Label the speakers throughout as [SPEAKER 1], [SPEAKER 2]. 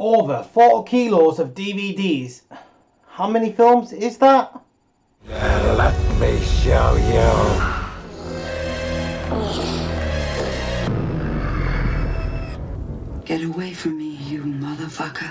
[SPEAKER 1] Over 4 kilos of DVDs. How many films is that?
[SPEAKER 2] Let me show you.
[SPEAKER 3] Get away from me, you motherfucker.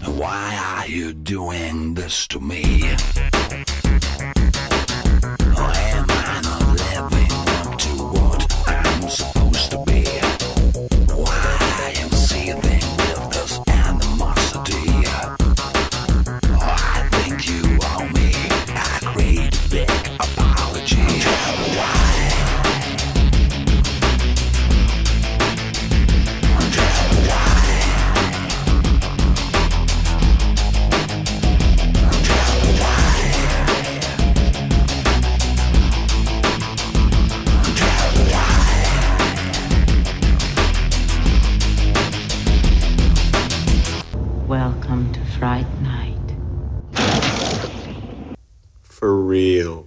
[SPEAKER 4] Why are you doing this to me? Or am I not living up to what I'm supposed to be? Why I am seething with this animosity? I think you owe me a great big apology. Why?
[SPEAKER 3] Welcome to Fright Night.
[SPEAKER 2] For real.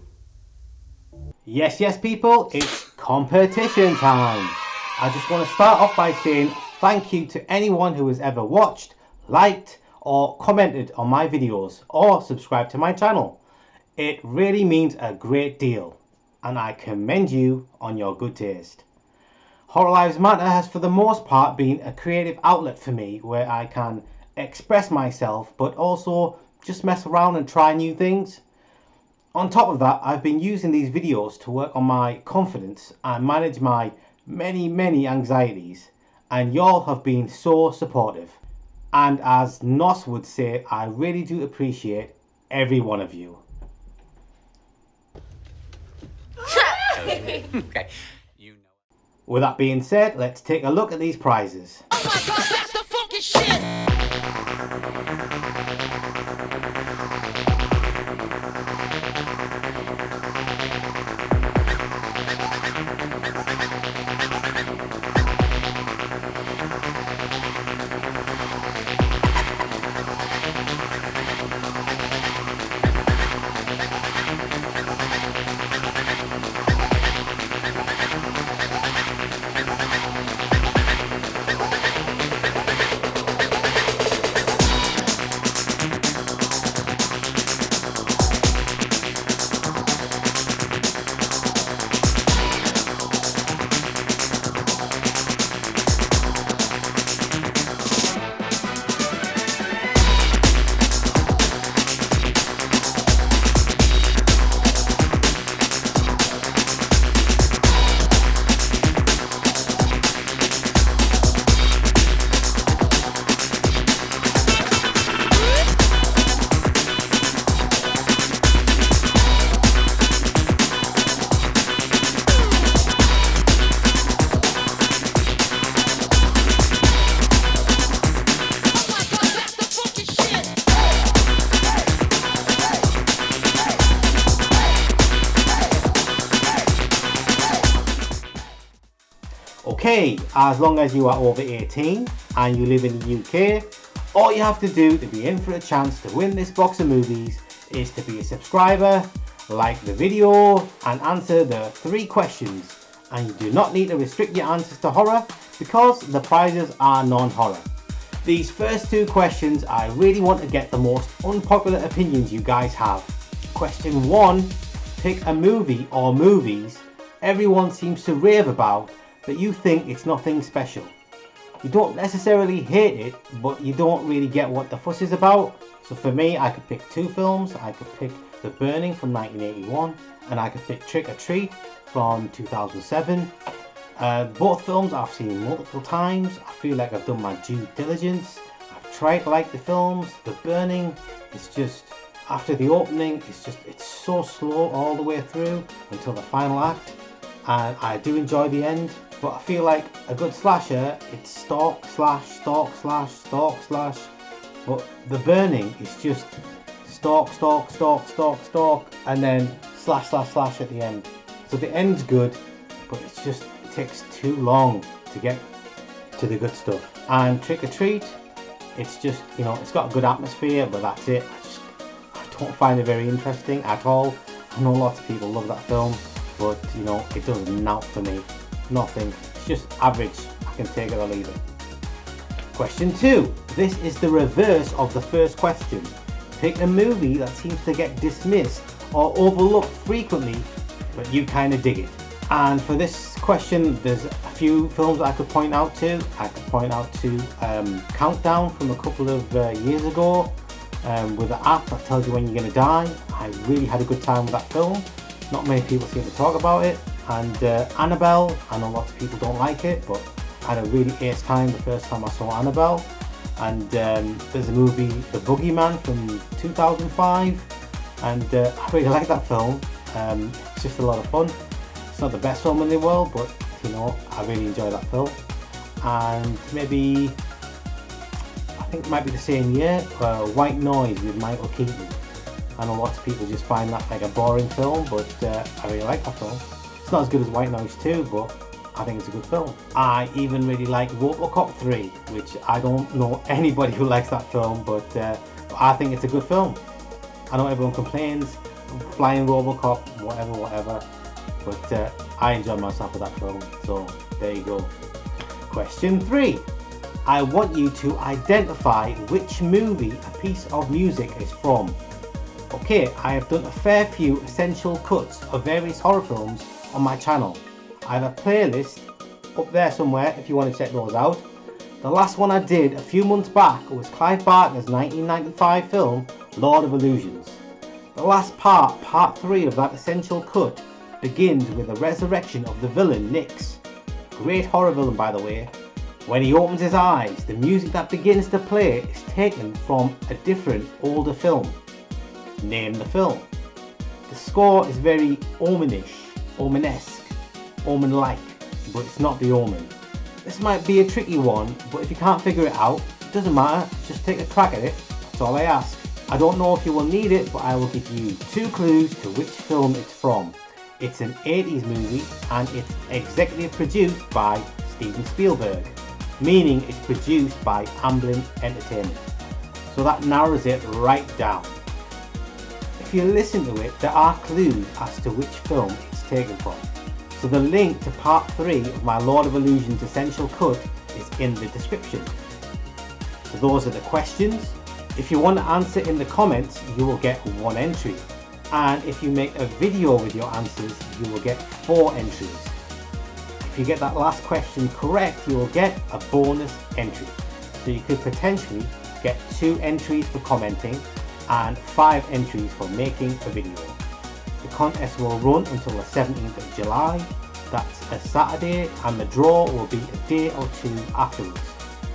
[SPEAKER 1] Yes, people, it's competition time. I just want to start off by saying thank you to anyone who has ever watched, liked, or commented on my videos or subscribed to my channel. It really means a great deal, and I commend you on your good taste. Horror Lives Matter has for the most part been a creative outlet for me where I can express myself but also just mess around and try new things. On top of that, I've been using these videos to work on my confidence and manage my many anxieties, and y'all have been so supportive. And as Nos would say, I really do appreciate every one of you.
[SPEAKER 5] Okay. You know.
[SPEAKER 1] With that being said, let's take a look at these prizes.
[SPEAKER 6] Oh my god, that's the fucking shit!
[SPEAKER 1] Okay, as long as you are over 18 and you live in the UK, all you have to do to be in for a chance to win this box of movies is to be a subscriber, like the video and answer the 3 questions. And you do not need to restrict your answers to horror because the prizes are non-horror. These first 2 questions, I really want to get the most unpopular opinions you guys have. Question 1, pick a movie or movies everyone seems to rave about, but you think it's nothing special. You don't necessarily hate it, but you don't really get what the fuss is about. So for me, I could pick 2 films. I could pick The Burning from 1981, and I could pick Trick or Treat from 2007. Both films I've seen multiple times. I feel like I've done my due diligence. I've try to like the films, the burning is just, after the opening, it's so slow all the way through until the final act. And I do enjoy the end, but I feel like a good slasher, it's stalk slash stalk slash stalk slash, but the burning is just stalk stalk stalk stalk stalk and then slash slash slash at the end. So the end's good, but it takes too long to get to the good stuff. And Trick or Treat, it's just, it's got a good atmosphere, but that's it. I don't find it very interesting at all. I know lots of people love that film, but it does not for me. Nothing. It's just average. I can take it or leave it. Question 2. This is the reverse of the first question. Pick a movie that seems to get dismissed or overlooked frequently, but you kind of dig it. And for this question, there's a few films I could point out to. I could point out to Countdown from a couple of years ago, with the app that tells you when you're going to die. I really had a good time with that film. Not many people seem to talk about it. And Annabelle, I know lots of people don't like it, but I had a really ace time the first time I saw Annabelle. And there's a movie, The Boogeyman from 2005, and I really like that film. It's just a lot of fun. It's not the best film in the world, but I really enjoy that film. And maybe, I think it might be the same year, White Noise with Michael Keaton. I know lots of people just find that like a boring film, but I really like that film. It's not as good as White Noise 2, but I think it's a good film. I even really like RoboCop 3, which I don't know anybody who likes that film, but I think it's a good film. I know everyone complains, flying RoboCop, whatever, but I enjoyed myself with that film, so there you go. Question 3. I want you to identify which movie a piece of music is from. Okay, I have done a fair few essential cuts of various horror films on my channel. I have a playlist up there somewhere if you want to check those out. The last one I did a few months back was Clive Barker's 1995 film Lord of Illusions. The last part 3 of that essential cut, begins with the resurrection of the villain Nyx. Great horror villain, by the way. When he opens his eyes, the music that begins to play is taken from a different older film. Name the film. The score is very omenish, omenesque, omen-like, but it's not The Omen. This might be a tricky one, but if you can't figure it out, it doesn't matter, just take a crack at it. That's all I ask. I don't know if you will need it, but I will give you 2 clues to which film it's from. It's an 80s movie and it's executive produced by Steven Spielberg, meaning it's produced by Amblin Entertainment. So that narrows it right down. If you listen to it, there are clues as to which film it's taken from. So the link to part 3 of my Lord of Illusions Essential Cut is in the description. So those are the questions. If you want to answer in the comments, you will get 1 entry. And if you make a video with your answers, you will get 4 entries. If you get that last question correct, you will get a bonus entry. So you could potentially get 2 entries for commenting and 5 entries for making a video. The contest will run until the 17th of July. That's a Saturday, and the draw will be a day or 2 afterwards.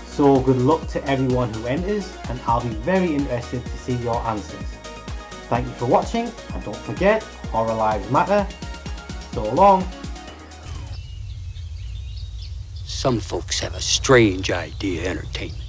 [SPEAKER 1] So good luck to everyone who enters, and I'll be very interested to see your answers. Thank you for watching, and don't forget, horror lives matter. So long.
[SPEAKER 5] Some folks have a strange idea of entertainment.